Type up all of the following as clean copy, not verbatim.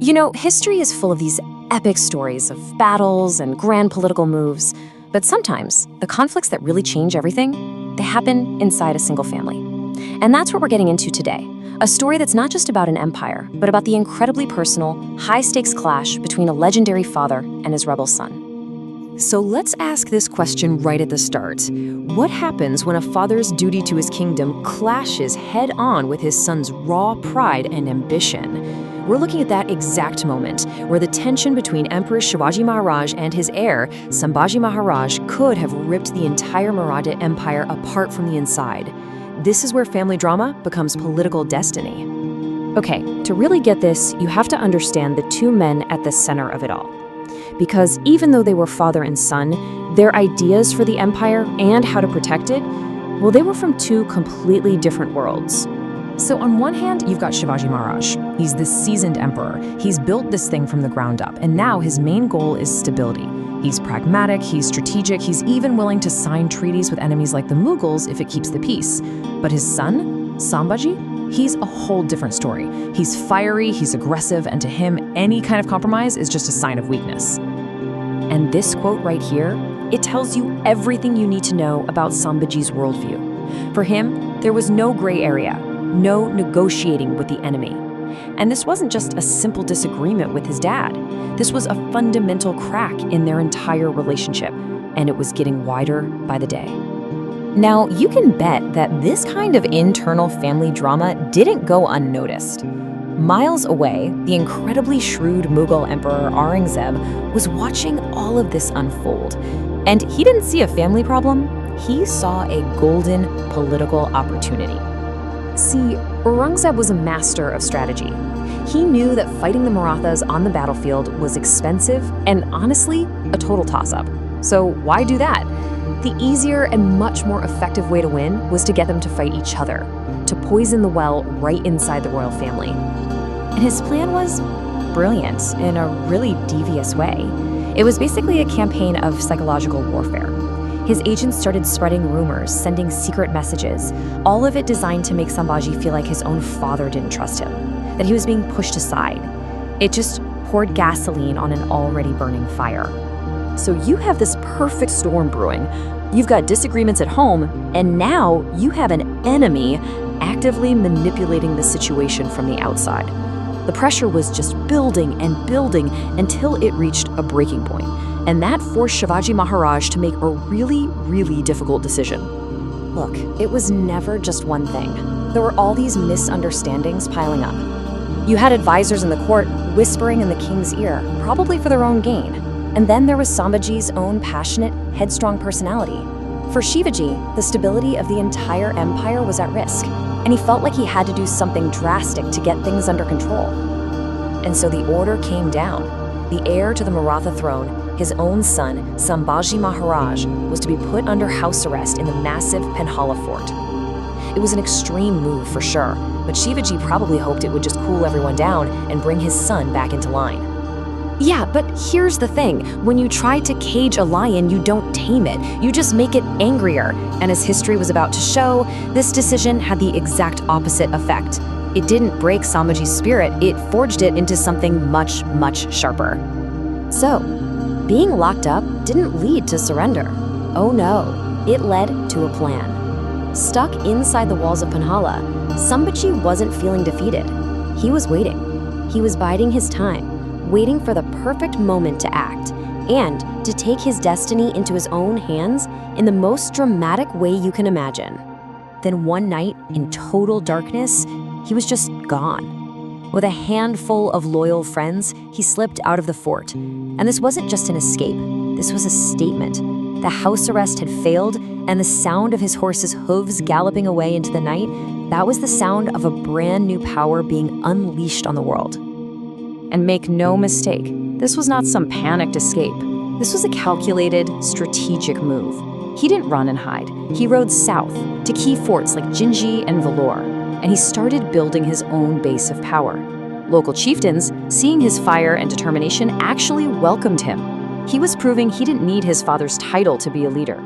You know, history is full of these epic stories of battles and grand political moves, but sometimes the conflicts that really change everything, they happen inside a single family. And that's what we're getting into today, a story that's not just about an empire, but about the incredibly personal, high-stakes clash between a legendary father and his rebel son. So let's ask this question right at the start. What happens when a father's duty to his kingdom clashes head-on with his son's raw pride and ambition? We're looking at that exact moment where the tension between Emperor Shivaji Maharaj and his heir, Sambhaji Maharaj, could have ripped the entire Maratha Empire apart from the inside. This is where family drama becomes political destiny. Okay, to really get this, you have to understand the two men at the center of it all. Because even though they were father and son, their ideas for the empire and how to protect it, well, they were from two completely different worlds. So on one hand, you've got Shivaji Maharaj. He's this seasoned emperor. He's built this thing from the ground up, and now his main goal is stability. He's pragmatic, he's strategic, he's even willing to sign treaties with enemies like the Mughals if it keeps the peace. But his son, Sambhaji, he's a whole different story. He's fiery, he's aggressive, and to him, any kind of compromise is just a sign of weakness. And this quote right here, it tells you everything you need to know about Sambhaji's worldview. For him, there was no gray area, no negotiating with the enemy. And this wasn't just a simple disagreement with his dad. This was a fundamental crack in their entire relationship, and it was getting wider by the day. Now, you can bet that this kind of internal family drama didn't go unnoticed. Miles away, the incredibly shrewd Mughal Emperor Aurangzeb was watching all of this unfold. And he didn't see a family problem, he saw a golden political opportunity. See, Aurangzeb was a master of strategy. He knew that fighting the Marathas on the battlefield was expensive and, honestly, a total toss-up. So why do that? The easier and much more effective way to win was to get them to fight each other, to poison the well right inside the royal family. And his plan was brilliant in a really devious way. It was basically a campaign of psychological warfare. His agents started spreading rumors, sending secret messages, all of it designed to make Sambhaji feel like his own father didn't trust him, that he was being pushed aside. It just poured gasoline on an already burning fire. So you have this perfect storm brewing. You've got disagreements at home, and now you have an enemy actively manipulating the situation from the outside. The pressure was just building and building until it reached a breaking point. And that forced Shivaji Maharaj to make a really, really difficult decision. Look, it was never just one thing. There were all these misunderstandings piling up. You had advisors in the court whispering in the king's ear, probably for their own gain. And then there was Sambhaji's own passionate, headstrong personality. For Shivaji, the stability of the entire empire was at risk, and he felt like he had to do something drastic to get things under control. And so the order came down. The heir to the Maratha throne, his own son, Sambhaji Maharaj, was to be put under house arrest in the massive Panhala fort. It was an extreme move for sure, but Shivaji probably hoped it would just cool everyone down and bring his son back into line. Yeah, but here's the thing. When you try to cage a lion, you don't tame it. You just make it angrier. And as history was about to show, this decision had the exact opposite effect. It didn't break Sambhaji's spirit, it forged it into something much, much sharper. So, being locked up didn't lead to surrender. Oh no, it led to a plan. Stuck inside the walls of Panhala, Sambhaji wasn't feeling defeated. He was waiting. He was biding his time, waiting for the perfect moment to act, and to take his destiny into his own hands in the most dramatic way you can imagine. Then one night, in total darkness, he was just gone. With a handful of loyal friends, he slipped out of the fort. And this wasn't just an escape, this was a statement. The house arrest had failed, and the sound of his horse's hooves galloping away into the night, that was the sound of a brand new power being unleashed on the world. And make no mistake, this was not some panicked escape. This was a calculated, strategic move. He didn't run and hide. He rode south to key forts like Jinji and Vellore, and he started building his own base of power. Local chieftains, seeing his fire and determination, actually welcomed him. He was proving he didn't need his father's title to be a leader.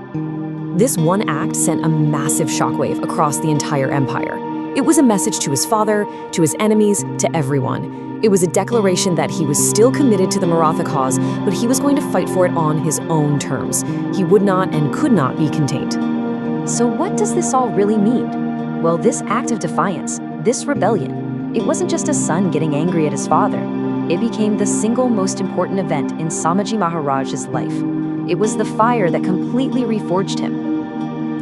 This one act sent a massive shockwave across the entire empire. It was a message to his father, to his enemies, to everyone. It was a declaration that he was still committed to the Maratha cause, but he was going to fight for it on his own terms. He would not and could not be contained. So what does this all really mean? Well, this act of defiance, this rebellion, it wasn't just a son getting angry at his father. It became the single most important event in Sambhaji Maharaj's life. It was the fire that completely reforged him.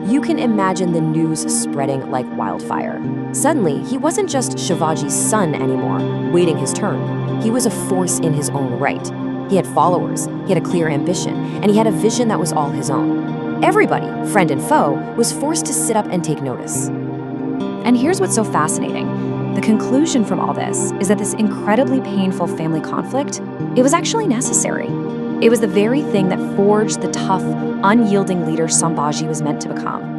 You can imagine the news spreading like wildfire. Suddenly, he wasn't just Shivaji's son anymore, waiting his turn. He was a force in his own right. He had followers, he had a clear ambition, and he had a vision that was all his own. Everybody, friend and foe, was forced to sit up and take notice. And here's what's so fascinating. The conclusion from all this is that this incredibly painful family conflict, it was actually necessary. It was the very thing that forged the tough, unyielding leader Sambhaji was meant to become.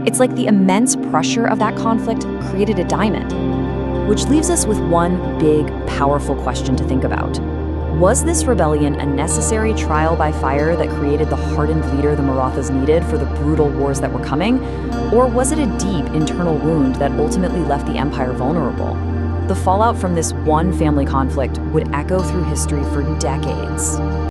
It's like the immense pressure of that conflict created a diamond. Which leaves us with one big, powerful question to think about. Was this rebellion a necessary trial by fire that created the hardened leader the Marathas needed for the brutal wars that were coming? Or was it a deep internal wound that ultimately left the empire vulnerable? The fallout from this one family conflict would echo through history for decades.